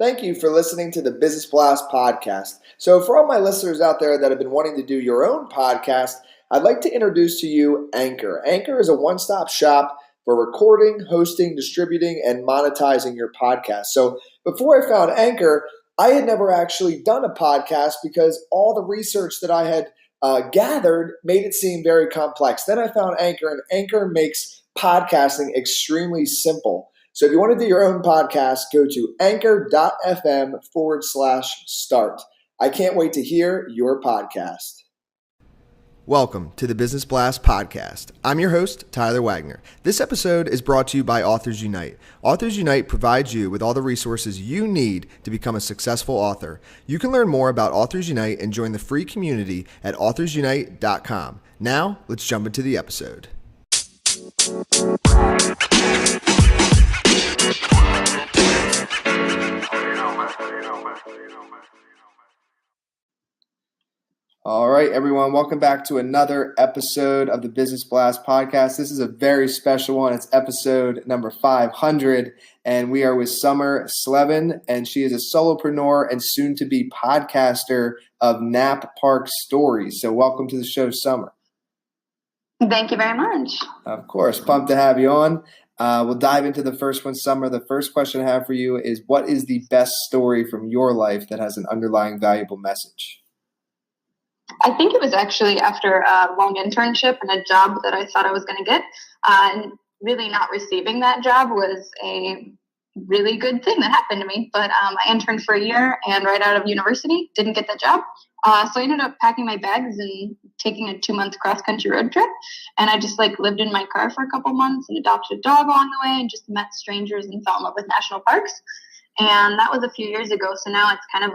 Thank you for listening to the Business Blast podcast. So for all my listeners out there that have been wanting to do your own podcast, I'd like to introduce to you Anchor. Anchor is a one-stop shop for recording, hosting, distributing, and monetizing your podcast. So before I found Anchor, I had never actually done a podcast because all the research that I had gathered made it seem very complex. Then I found Anchor, and Anchor makes podcasting extremely simple. So if you want to do your own podcast, go to anchor.fm/start. I can't wait to hear your podcast. Welcome to the Business Blast podcast. I'm your host, Tyler Wagner. This episode is brought to you by Authors Unite. Authors Unite provides you with all the resources you need to become a successful author. You can learn more about Authors Unite and join the free community at authorsunite.com. Now, let's jump into the episode. All right, everyone. Welcome back to another episode of the Business Blast podcast. This is a very special one. It's episode number 500, and we are with Summer Slevin, and she is a solopreneur and soon-to-be podcaster of Nap Park Stories. So welcome to the show, Summer. Thank you very much. Of course. Pumped to have you on. We'll dive into the first one, Summer. The first question I have for you is, what is the best story from your life that has an underlying valuable message? I think it was actually after a long internship and a job that I thought I was going to get. And really not receiving that job was a really good thing that happened to me. But I interned for a year and right out of university, didn't get that job. So I ended up packing my bags and taking a 2-month cross-country road trip. And I just lived in my car for a couple months and adopted a dog along the way and just met strangers and fell in love with national parks. And that was a few years ago. So now it's kind of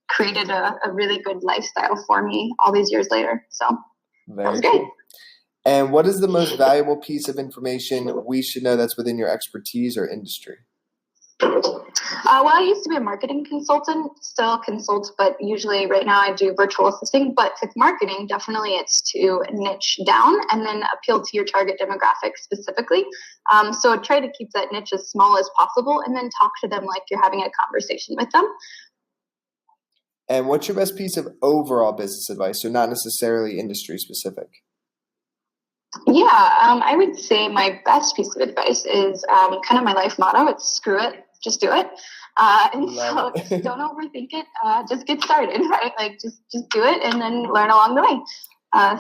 created a really good lifestyle for me all these years later. So that was great. Cool. And what is the most valuable piece of information we should know that's within your expertise or industry? Well, I used to be a marketing consultant, still consult, but usually right now I do virtual assisting. But with marketing, definitely it's to niche down and then appeal to your target demographic specifically. So try to keep that niche as small as possible and then talk to them like you're having a conversation with them. And what's your best piece of overall business advice, so not necessarily industry specific? Yeah, I would say my best piece of advice is kind of my life motto. It's screw it, just do it. And so don't overthink it. Just get started, right? Just do it and then learn along the way.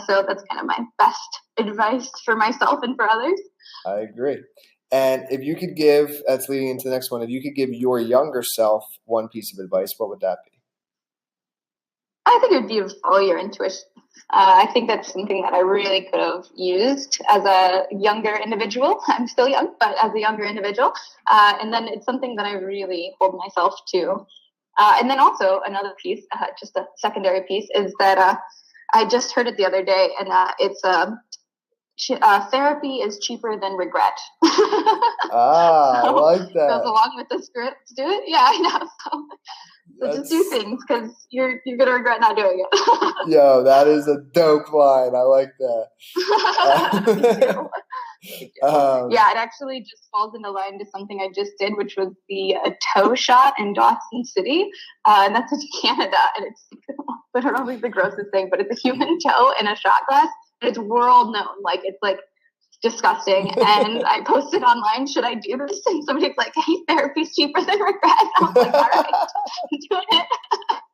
So that's kind of my best advice for myself and for others. I agree. And if you could give, that's leading into the next one, if you could give your younger self one piece of advice, what would that be? I think it would be to follow your intuition. I think that's something that I really could have used as a younger individual. I'm still young, but as a younger individual. And then it's something that I really hold myself to. And then also another piece, just a secondary piece, is that I just heard it the other day, and it's therapy is cheaper than regret. I like that. Goes along with the script. Do it? Yeah, I know. So just do things because you're going to regret not doing it. Yo, that is a dope line. I like that. Yeah, it actually just falls into line to something I just did, which was the toe shot in Dawson City. And that's in Canada. And it's literally the grossest thing, but it's a human toe in a shot glass. And it's world known. It's disgusting. And I posted online, should I do this? And somebody's like, hey, therapy's cheaper than regret. And I was like, all right, I'm doing it.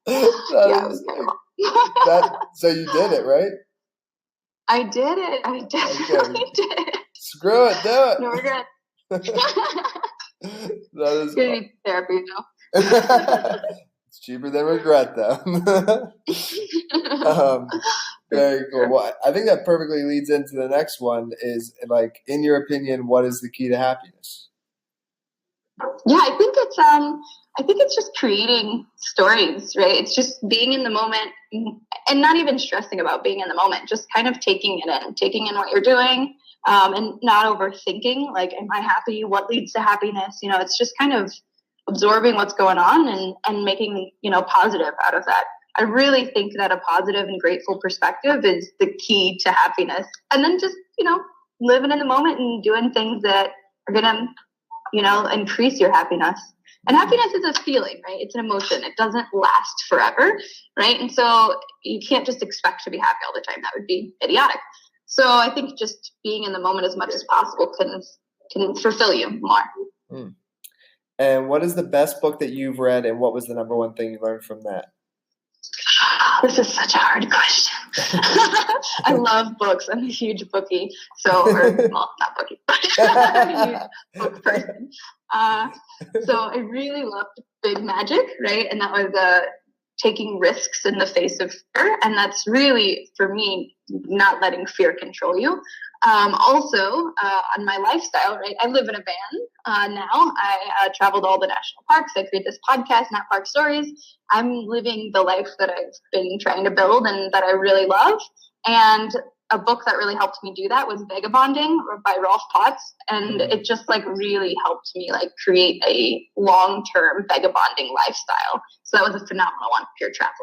Yeah, it was terrible. So you did it, right? I did it. I definitely did. Screw it, do it. No regret. That is going to be therapy now. It's cheaper than regret, though. Very cool. Well, I think that perfectly leads into the next one is, in your opinion, what is the key to happiness? Yeah, I think it's just creating stories, right? It's just being in the moment and not even stressing about being in the moment, just kind of taking in what you're doing, and not overthinking, am I happy? What leads to happiness? It's just kind of absorbing what's going on and making, positive out of that. I really think that a positive and grateful perspective is the key to happiness. And then just, living in the moment and doing things that are going to, increase your happiness. And happiness is a feeling, right? It's an emotion. It doesn't last forever, right? And so you can't just expect to be happy all the time. That would be idiotic. So I think just being in the moment as much as possible can fulfill you more. Mm. And what is the best book that you've read, and what was the number one thing you learned from that? This is such a hard question. I love books. I'm a huge bookie. Not bookie, but I'm a huge book person. So I really loved Big Magic, right? And that was taking risks in the face of fear. And that's really, for me, not letting fear control you. Also, on my lifestyle, right? I live in a van now. I traveled all the national parks. I create this podcast, Nat Park Stories. I'm living the life that I've been trying to build and that I really love. And a book that really helped me do that was Vagabonding by Rolf Potts. And it just really helped me create a long-term vagabonding lifestyle. So that was a phenomenal one if you're a traveler.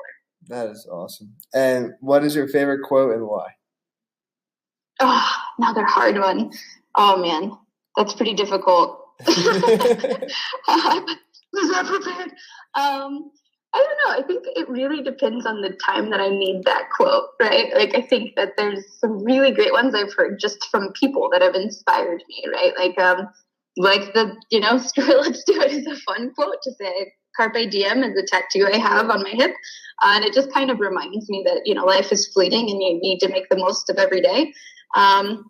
That is awesome. And what is your favorite quote and why? Oh, another hard one. Oh man, that's pretty difficult. Was not prepared. I don't know. I think it really depends on the time that I need that quote, right? I think that there's some really great ones I've heard just from people that have inspired me, right? Screw it, let's do it is a fun quote to say. Carpe diem is a tattoo I have on my hip. And it just kind of reminds me that, life is fleeting and you need to make the most of every day. I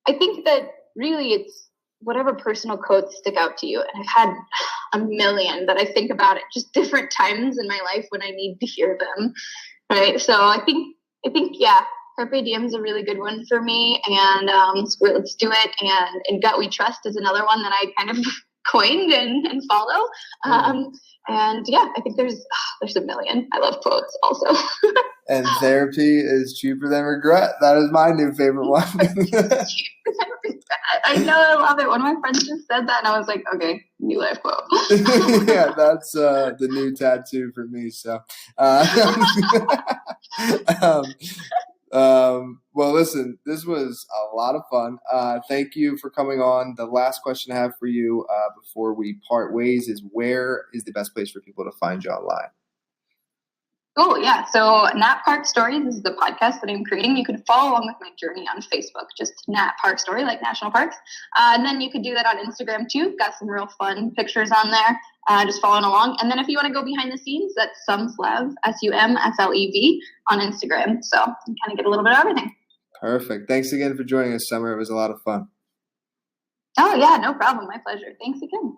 think that really it's whatever personal quotes stick out to you. And I've had a million that I think about at just different times in my life when I need to hear them. Right. So I think, yeah, Carpe Diem is a really good one for me. And Screw It, Let's Do It. And In Gut We Trust is another one that I kind of coined and follow. And yeah, I think there's a million. I love quotes also. And therapy is cheaper than regret. That is my new favorite one. I know, I love it. One of my friends just said that, and I was like, okay, new life quote. Yeah, that's the new tattoo for me. So, well, listen, this was a lot of fun. Thank you for coming on. The last question I have for you before we part ways is, where is the best place for people to find you online? Oh, yeah. So Nat Park Stories is the podcast that I'm creating. You can follow along with my journey on Facebook, just Nat Park Story, like national parks. And then you could do that on Instagram too. Got some real fun pictures on there, just following along. And then if you want to go behind the scenes, that's Sumslev, SUMSLEV on Instagram. So you kind of get a little bit of everything. Perfect. Thanks again for joining us, Summer. It was a lot of fun. Oh, yeah, no problem. My pleasure. Thanks again.